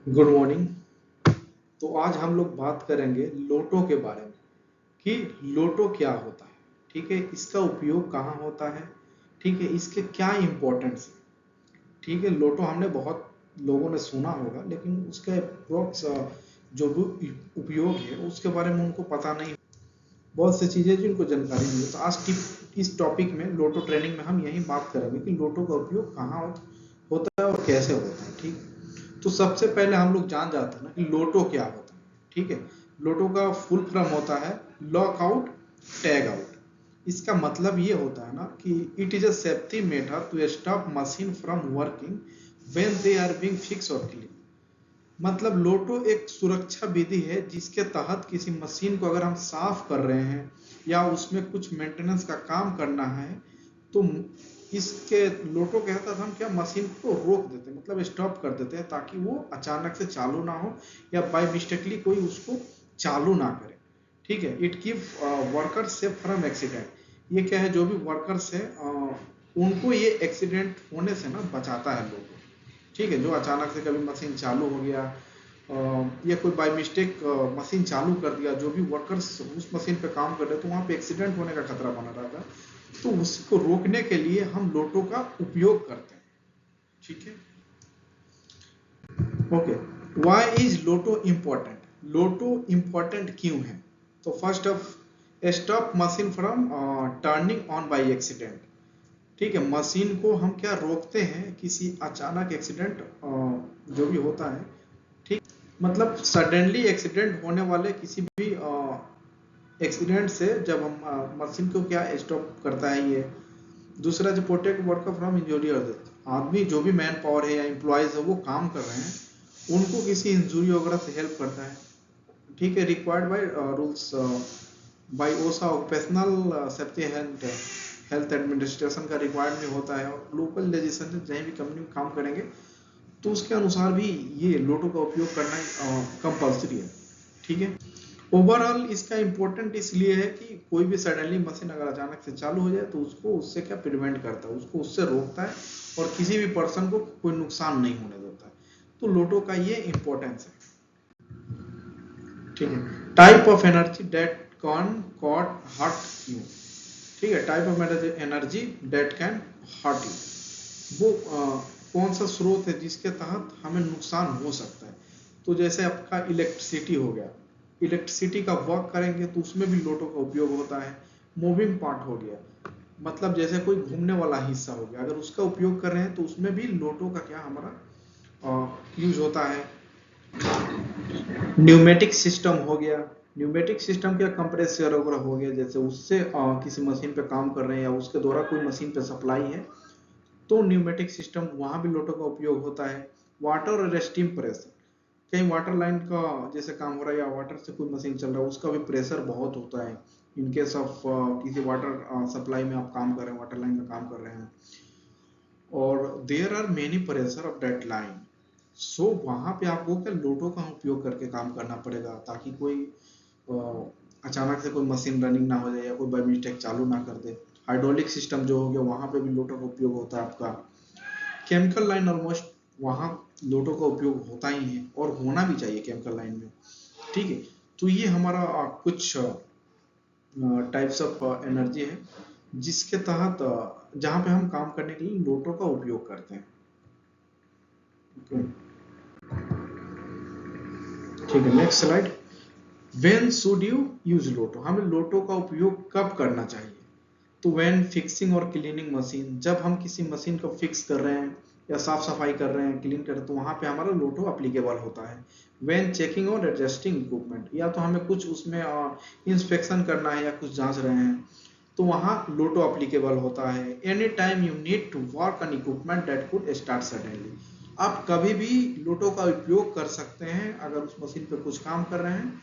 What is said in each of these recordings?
Good morning. तो आज हम लोग बात करेंगे लोटो के बारे में कि लोटो क्या होता है। ठीक है, इसका उपयोग कहाँ होता है। ठीक है, इसके क्या इम्पोर्टेंस है। ठीक है, लोटो हमने बहुत लोगों ने सुना होगा, लेकिन उसके अप्रोक्स जो भी उपयोग है उसके बारे में उनको पता नहीं। बहुत सी चीज़ें जिनको जानकारी नहीं है। तो आज की इस टॉपिक में लोटो ट्रेनिंग में हम यही बात करेंगे कि लोटो का उपयोग कहाँ होता है और कैसे होता है। ठीक, तो सबसे पहले हम लोग जान जाते हैं ना कि लोटो क्या होता है। ठीक है, लोटो का फुल फॉर्म होता है लॉक आउट टैग आउट। इसका मतलब ये होता है ना कि it is a safety method to stop machine from working when they are being fix और क्लीन। मतलब लोटो एक सुरक्षा विधि है जिसके तहत किसी मशीन को अगर हम साफ कर रहे हैं या उसमें कुछ मेंटेनेंस का काम करना है तो इसके लोटो कहता था हम क्या मशीन को रोक देते हैं, मतलब स्टॉप कर देते हैं ताकि वो अचानक से चालू ना हो या बाय मिस्टेकली कोई उसको चालू ना करे। ठीक है, it keep worker safe from accident. ये क्या है, जो भी वर्कर्स है उनको ये एक्सीडेंट होने से ना बचाता है लोगों। ठीक है, जो अचानक से कभी मशीन चालू हो गया या कोई बाय मिस्टेक मशीन चालू कर दिया, जो भी वर्कर्स उस मशीन पे काम कर रहे तो वहां पे एक्सीडेंट होने का खतरा बना रहता है। तो उसको रोकने के लिए हम लोटो का उपयोग करते हैं। ठीक है, okay. Why is Lotte important. Lotte important क्यों है? तो first of stop machine from turning on by accident. ठीक है, मशीन को हम क्या रोकते हैं किसी अचानक एक्सीडेंट जो भी होता है। ठीक, मतलब सडनली एक्सीडेंट होने वाले किसी भी एक्सीडेंट से जब हम मशीन को क्या स्टॉप करता है ये। दूसरा जो प्रोटेक्ट वर्कर फ्रॉम इंजरी और डेथ। आदमी जो भी मैन पावर है या एम्प्लॉयज है वो काम कर रहे हैं उनको किसी इंजरी वगैरह से हेल्प करता है। ठीक है, रिक्वायर्ड बाय रूल्स बाय ओसा occupational safety and health administration का रिक्वायर्ड भी होता है और लोकल लेजिस्लेशन जहाँ भी कंपनी में काम करेंगे तो उसके अनुसार भी ये लोटो का उपयोग करना कंपल्सरी है। ठीक है, ओवरऑल इसका इम्पोर्टेंट इसलिए है कि कोई भी सडनली मशीन अगर अचानक से चालू हो जाए तो उसको उससे क्या प्रिवेंट करता है, उसको उससे रोकता है और किसी भी पर्सन को कोई नुकसान नहीं होने देता है। तो लोटो का ये इम्पोर्टेंस है। ठीक है, type of energy that can caught hurt you. ठीक है, type of energy that can hurt you. वो कौन सा स्रोत है जिसके तहत हमें नुकसान हो सकता है। तो जैसे आपका इलेक्ट्रिसिटी हो गया, इलेक्ट्रिसिटी का वर्क करेंगे तो उसमें भी लोटो का उपयोग होता है। मूविंग पार्ट हो गया, मतलब जैसे कोई घूमने वाला हिस्सा हो गया, अगर उसका उपयोग कर रहे हैं तो उसमें भी लोटो का क्या हमारा यूज होता है। न्यूमेटिक सिस्टम हो गया, न्यूमेटिक सिस्टम क्या कंप्रेसर वगैरह हो गया, जैसे उससे किसी मशीन पे काम कर रहे हैं या उसके द्वारा कोई मशीन पे सप्लाई है तो न्यूमेटिक सिस्टम वहां भी लोटो का उपयोग होता है। वाटर और स्टीम प्रेशर, कहीं वाटर लाइन का जैसे काम हो रहा है या वाटर से कोई मशीन चल रहा है उसका भी प्रेशर बहुत होता है। इन केस ऑफ किसी वाटर सप्लाई में आप काम कर रहे हैं, वाटर लाइन का काम कर रहे हैं और there are many pressure of that line. So वहां पे आपको क्या लोटो का उपयोग करके काम करना पड़ेगा ताकि कोई अचानक से कोई मशीन रनिंग ना हो जाए या कोई बाय मिस्टेक चालू ना कर दे। हाइड्रोलिक सिस्टम जो हो गया वहां पे भी लोटो का उपयोग होता है आपका। केमिकल लाइन ऑलमोस्ट वहां लोटो का उपयोग होता ही है और होना भी चाहिए केमिकल लाइन में। ठीक है, तो ये हमारा कुछ टाइप्स ऑफ एनर्जी है जिसके तहत जहां पे हम काम करने के लिए लोटो का उपयोग करते हैं। ठीक है, next slide. When should you use LOTO, हमें लोटो का उपयोग कब करना चाहिए। तो व्हेन फिक्सिंग और क्लीनिंग मशीन, जब हम किसी मशीन को फिक्स कर रहे हैं या साफ सफाई कर रहे हैं, क्लीन कर रहे हैं तो वहां पे हमारा लोटो अप्लीकेबल होता है। व्हेन चेकिंग और एडजस्टिंग इक्विपमेंट, या तो हमें कुछ उसमें इंस्पेक्शन करना है या कुछ जांच रहे हैं तो वहां लोटो अप्लीकेबल होता है। Any time you need to work on equipment that could start suddenly, आप कभी भी लोटो का उपयोग कर सकते हैं अगर उस मशीन पे कुछ काम कर रहे हैं।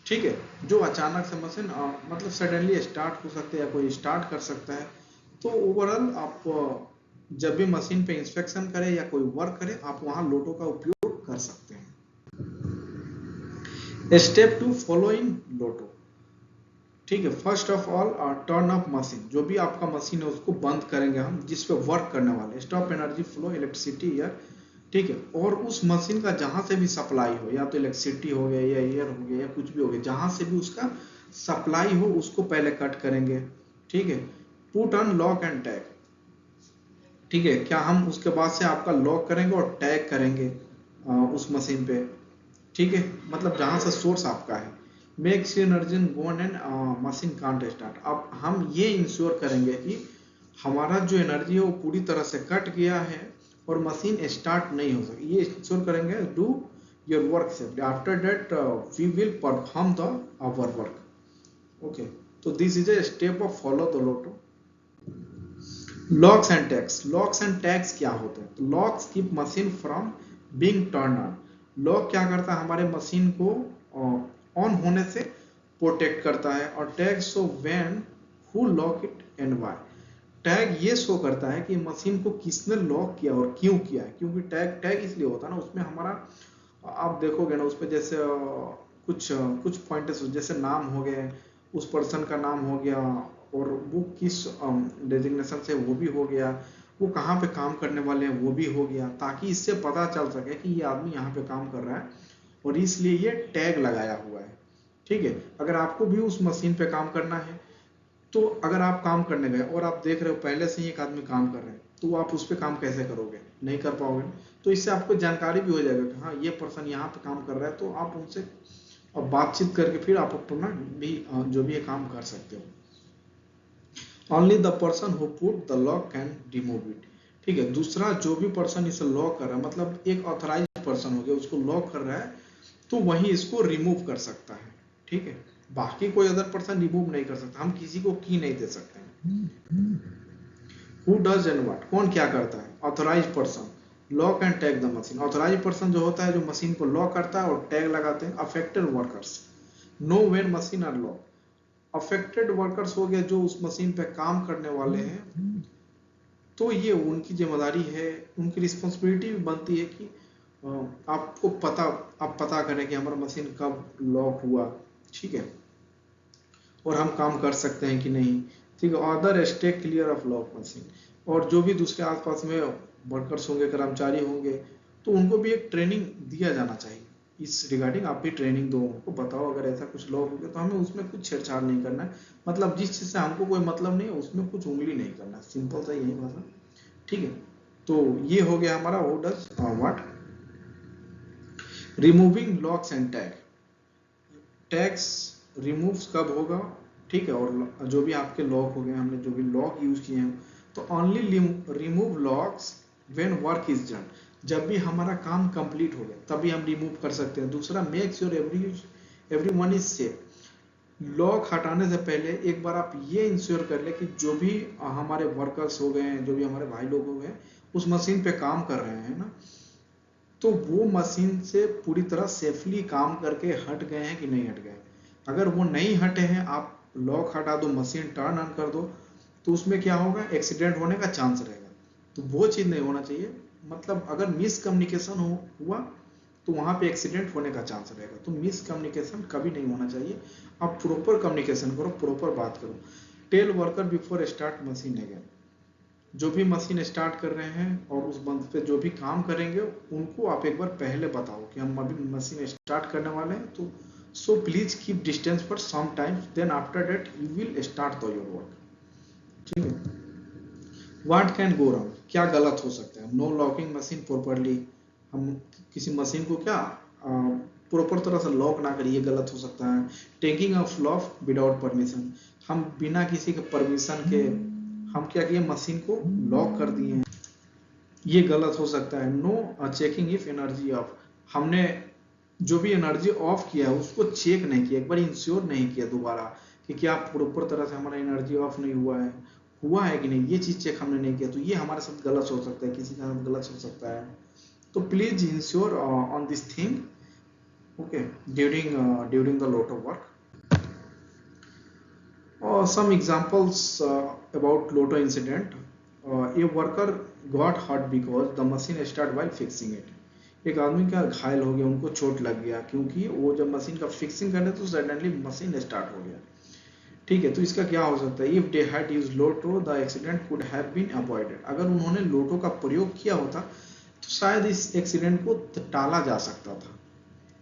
ठीक है, जो अचानक से मशीन मतलब सडनली स्टार्ट हो सकते हैं या कोई स्टार्ट कर सकता है। तो ओवरऑल आप जब भी मशीन पे इंस्पेक्शन करें या कोई वर्क करें आप वहां लोटो का उपयोग कर सकते हैं। स्टेप टू फॉलोइंग लोटो। ठीक है, first of all turn off machine, जो भी आपका मशीन है उसको बंद करेंगे हम जिस पे वर्क करने वाले। स्टॉप एनर्जी फ्लो इलेक्ट्रिसिटी या ठीक है, और उस मशीन का जहां से भी सप्लाई हो, या तो इलेक्ट्रिसिटी हो गया या एयर हो गया या कुछ भी हो गया, जहां से भी उसका सप्लाई हो उसको पहले कट करेंगे। ठीक है, put on lock and tag. ठीक है, क्या हम उसके बाद से आपका लॉक करेंगे और टैग करेंगे उस मशीन पे। ठीक है, मतलब जहां से सोर्स आपका है। Makes energy gone and machine can't start. अब हम ये इंश्योर करेंगे कि हमारा जो एनर्जी है वो पूरी तरह से कट गया है और मशीन स्टार्ट नहीं हो सकी, ये इंश्योर करेंगे। Do your work safely, after that we will perform the our work. Okay, तो this is a step of follow the LOTO. Locks and tags. Locks and tags क्या होते हैं? तो locks keep machine from being turn on. Lock क्या करता है? हमारे machine को ऑन होने से प्रोटेक्ट करता है। और tag show when who lock it and why. Tag ये शो करता है कि मशीन को किसने लॉक किया और क्यों किया है। क्योंकि टैग टैग इसलिए होता है ना, उसमें हमारा, आप देखोगे ना उसपे जैसे कुछ पॉइंट्स जैसे नाम हो गए, उस पर्सन का नाम हो गया, और वो किस डेजिग्नेशन से वो भी हो गया, वो कहाँ पे काम करने वाले हैं वो भी हो गया, ताकि इससे पता चल सके कि ये आदमी यहाँ पे काम कर रहा है और इसलिए ये टैग लगाया हुआ है। ठीक है, अगर आपको भी उस मशीन पे काम करना है, तो अगर आप काम करने गए और आप देख रहे हो पहले से ही एक आदमी काम कर रहे हैं, तो आप उस पर काम कैसे करोगे? नहीं कर पाओगे। तो इससे आपको जानकारी भी हो जाएगा कि हाँ ये पर्सन यहाँ पे काम कर रहा है, तो आप उनसे बातचीत करके फिर आप अपना भी जो भी है काम कर सकते हो। Only the person who put the lock can remove it. ठीक है, दूसरा जो भी पर्सन इसे लॉक कर रहा है, मतलब एक ऑथराइज पर्सन हो गया, उसको लॉक कर रहा है, तो वही इसको रिमूव कर सकता है। ठीक है, बाकी कोई अदर पर्सन रिमूव नहीं कर सकता, हम किसी को की नहीं दे सकते हैं। हु डज एंड व्हाट, कौन क्या करता है? Authorize person lock and tag the machine. Authorize person जो होता है, जो मशीन को लॉक करता है और टैग लगाते हैं। Affected workers know when machine are lock. Affected workers हो गया जो उस मशीन पे काम करने वाले हैं, तो ये उनकी जिम्मेदारी है, उनकी रिस्पॉन्सिबिलिटी भी बनती है कि आपको आप पता करें कि हमारा मशीन कब लॉक हुआ। ठीक है, और हम काम कर सकते हैं कि नहीं। ठीक है, other stay clear of lock machine. और जो भी दूसरे आसपास में वर्कर्स होंगे, कर्मचारी होंगे, तो उनको भी एक ट्रेनिंग दिया जाना चाहिए इस रिगार्डिंग। आप भी ट्रेनिंग दो, उनको बताओ अगर ऐसा कुछ लॉक हो गया तो हमें उसमें कुछ छेड़छाड़ नहीं करना है। मतलब जिस चीज से हमको कोई मतलब नहीं है उसमें कुछ उंगली नहीं करना, सिंपल सा यही भाषा। ठीक है, तो ये हो गया हमारा who does what. Removing locks and tag. Tags remove कब होगा? ठीक है, और जो भी आपके लॉक हो गए, हमने जो भी लॉक यूज किए हैं, तो only remove locks when work is done. जब भी हमारा काम कंप्लीट हो गया तभी हम रिमूव कर सकते हैं। दूसरा, make sure everyone is safe. Lock हटाने से पहले एक बार आप ये इंश्योर कर ले कि जो भी हमारे वर्कर्स हो गए हैं, जो भी हमारे भाई लोग हो गए, उस मशीन पे काम कर रहे हैं ना, तो वो मशीन से पूरी तरह सेफली काम करके हट गए हैं कि नहीं हट गए। अगर वो नहीं हटे हैं, आप लॉक हटा दो, मशीन टर्न ऑन कर दो, तो उसमें क्या होगा? एक्सीडेंट होने का चांस रहेगा। तो वो चीज नहीं होना चाहिए। मतलब अगर मिसकम्युनिकेशन हुआ तो वहां पे एक्सीडेंट होने का चांस रहेगा। तो मिसकम्युनिकेशन कभी नहीं होना चाहिए। आप प्रॉपर कम्युनिकेशन करो, प्रॉपर बात करो। Tell worker before start machine again. जो भी मशीन स्टार्ट कर रहे हैं और उस बंद पे जो भी काम करेंगे, उनको आप एक बार पहले बताओ कि हम अभी मशीन स्टार्ट करने वाले हैं, तो so please keep distance for some time, then after that you will start the your work. ठीक है, व्हाट कैन गो रॉन्ग, क्या गलत हो सकता है? No locking machine properly. हम किसी मशीन को क्या प्रॉपर तरह से लॉक ना करिए, गलत हो सकता है। Taking of lock without permission. हम बिना किसी के परमिशन के हम क्या किए? मशीन को लॉक कर दिए हैं, ये गलत हो सकता है। No checking if energy off. हमने जो भी एनर्जी ऑफ किया है उसको चेक नहीं किया, एक बार इंश्योर नहीं किया दोबारा कि क्या प्रॉपर तरह से हमारा एनर्जी ऑफ नहीं हुआ है कि नहीं, ये चीज चेक हमने नहीं किया, तो ये हमारे साथ गलत हो सकता है, किसी के साथ गलत हो सकता है। तो please ensure on this thing, okay, during the Lotte work. Some examples about Lotto incident. A worker got hurt because the machine started while fixing it. एक आदमी क्या घायल हो गया, उनको चोट लग गया क्योंकि वो जब मशीन का फिक्सिंग कर रहे तो सडनली मशीन स्टार्ट हो गया। ठीक है, तो इसका क्या हो सकता है? If they had used LOTO the accident could have been avoided. अगर उन्होंने लोटो का प्रयोग किया होता तो शायद इस एक्सीडेंट को टाला जा सकता था।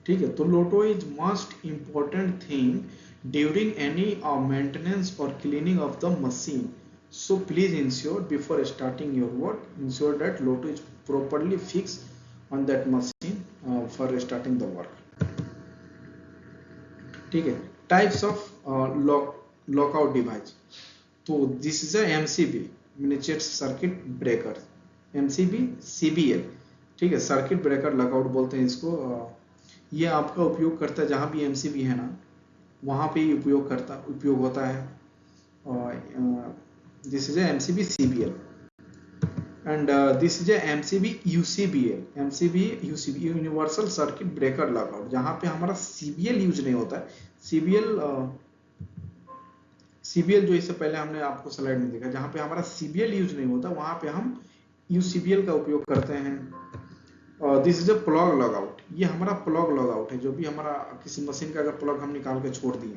ठीक है, तो LOTO is most important thing during any maintenance और cleaning of the machine, so please ensure before starting your work, ensure that lotto is properly fixed on that machine for starting the work. ठीक है, types of lockout device. तो this is a MCB, miniature circuit breaker, MCB CBL. ठीक है, circuit breaker lockout बोलते हैं इसको। ये आपका उपयोग करता है जहां भी एमसीबी है ना, वहां पे उपयोग होता है। This is a MCB CBL and this is a MCB UCBL, MCB UCB universal circuit breaker lockout, जहां पे हमारा CBL यूज नहीं होता है। CBL जो इससे पहले हमने आपको स्लाइड में देखा, जहां पे हमारा CBL यूज नहीं होता, वहां पे हम UCBL का उपयोग करते हैं। This is a plug lockout, ये हमारा प्लग लॉकआउट है। जो भी हमारा किसी मशीन का अगर प्लग हम निकाल के छोड़ दिए,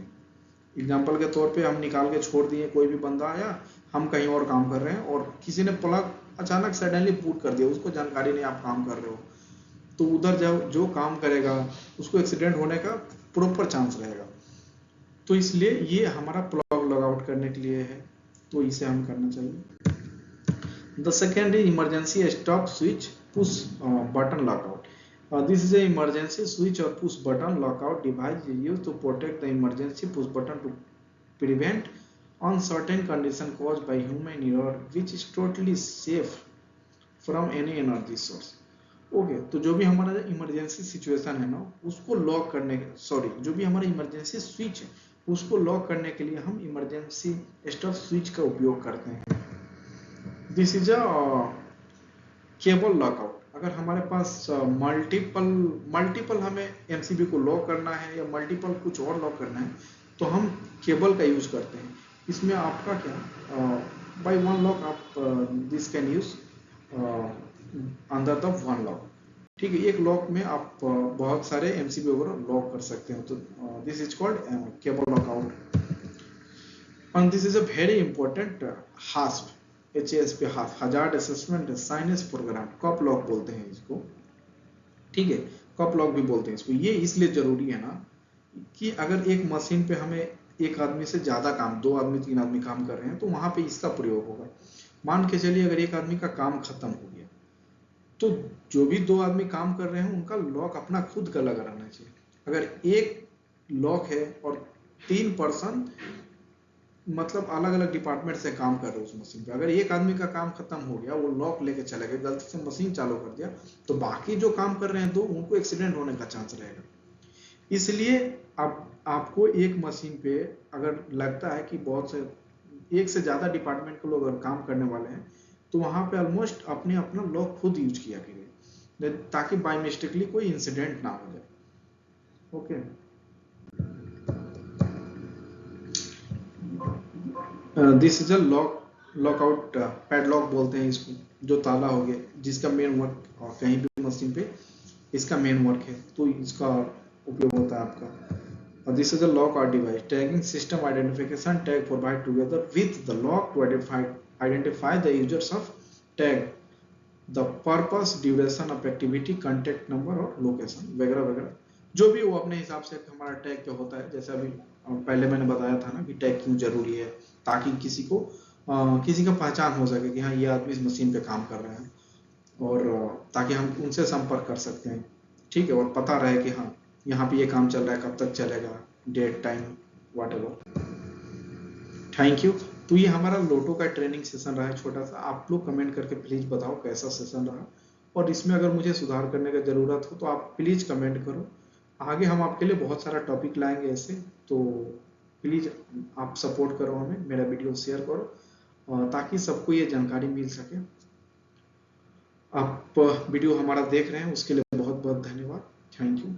एग्जाम्पल के तौर पे हम निकाल के छोड़ दिए, कोई भी बंदा आया, हम कहीं और काम कर रहे हैं और किसी ने प्लग अचानक सडनली पुट कर दिया, उसको जानकारी नहीं आप काम कर रहे हो, तो उधर जब जो काम करेगा उसको एक्सीडेंट होने का प्रॉपर चांस रहेगा। तो इसलिए ये हमारा प्लग लॉकआउट करने के लिए है, तो इसे हम करना चाहिए। The second is emergency stop switch push button lockout. This is an emergency switch or push button lockout device used to protect the emergency push button to prevent uncertain condition caused by human error, which is totally safe from any energy source. Okay, तो जो भी हमारा emergency situation है ना, उसको lock करने के, sorry, जो भी हमारा इमरजेंसी स्विच है उसको लॉक करने के लिए हम इमरजेंसी स्टॉप स्विच का उपयोग करते हैं। This is a cable lockout. अगर हमारे पास मल्टीपल हमें एमसीबी को लॉक करना है या मल्टीपल कुछ और लॉक करना है, तो हम केबल का यूज करते हैं। इसमें आपका क्या, बाय वन लॉक आप this can use under the one lock. ठीक है, एक लॉक में आप बहुत सारे एमसीबी वगैरह लॉक कर सकते हैं। तो this is called cable lockout. And this is a very important hasp, HASP, hazard assessment साइनेस प्रोग्राम, कप लॉक बोलते हैं इसको। ठीक है, कप लॉक भी बोलते हैं इसको। ये इसलिए जरूरी है ना कि अगर एक मशीन पे हमें एक आदमी से ज्यादा काम, 2 आदमी 3 आदमी काम कर रहे हैं, तो वहां पे इसका प्रयोग होगा। मान के चलिए अगर एक आदमी का काम खत्म हो गया, तो जो भी 2 आदमी काम कर रहे हैं उनका लॉक अपना खुद का लगा रहना चाहिए। अगर एक लॉक है और 3 पर्सन मतलब अलग अलग डिपार्टमेंट से काम कर रहे हो उस मशीन पे, अगर एक आदमी का काम खत्म हो गया, वो लॉक लेके चला गया, गलती से मशीन चालू कर दिया, तो बाकी जो काम कर रहे हैं तो उनको एक्सीडेंट होने का चांस रहेगा। इसलिए अब आपको एक मशीन पे अगर लगता है कि बहुत से एक से ज्यादा डिपार्टमेंट के लोग अगर काम करने वाले हैं, तो वहां पे ऑलमोस्ट अपने अपना लॉक खुद यूज किया करिए, ताकि बाय मिस्टेकली कोई इंसिडेंट ना हो जाए। Okay, this is a lockout padlock बोलते हैं इसको, जो ताला हो गया, जिसका मेन वर्क कहीं भी मशीन पे इसका मेन वर्क है, तो इसका उपयोग होता है आपका। This is a lock out device, tagging system identification tag provide together with the lock to identify the users of tag, the purpose, duration of activity, contact number और लोकेशन वगैरह वगैरह, जो भी वो अपने हिसाब से हमारा टैग क्या होता है। जैसे अभी पहले मैंने बताया था ना कि टैग क्यों जरूरी है, ताकि किसी का पहचान हो सके कि हाँ ये आदमी इस मशीन पे काम कर रहे हैं, और ताकि हम उनसे संपर्क कर सकते हैं। ठीक है, और पता रहे कि हाँ यहाँ पे ये काम चल रहा है, कब तक चलेगा, date time whatever. Thank you. तो ये हमारा लोटो का ट्रेनिंग सेशन रहा है छोटा सा। आप लोग कमेंट करके प्लीज बताओ कैसा सेशन रहा, और इसमें अगर मुझे सुधार करने की जरूरत हो तो आप प्लीज कमेंट करो। आगे हम आपके लिए बहुत सारा टॉपिक लाएंगे ऐसे, तो प्लीज आप सपोर्ट करो हमें, मेरा वीडियो शेयर करो, ताकि सबको ये जानकारी मिल सके। आप वीडियो हमारा देख रहे हैं उसके लिए बहुत बहुत धन्यवाद। Thank you.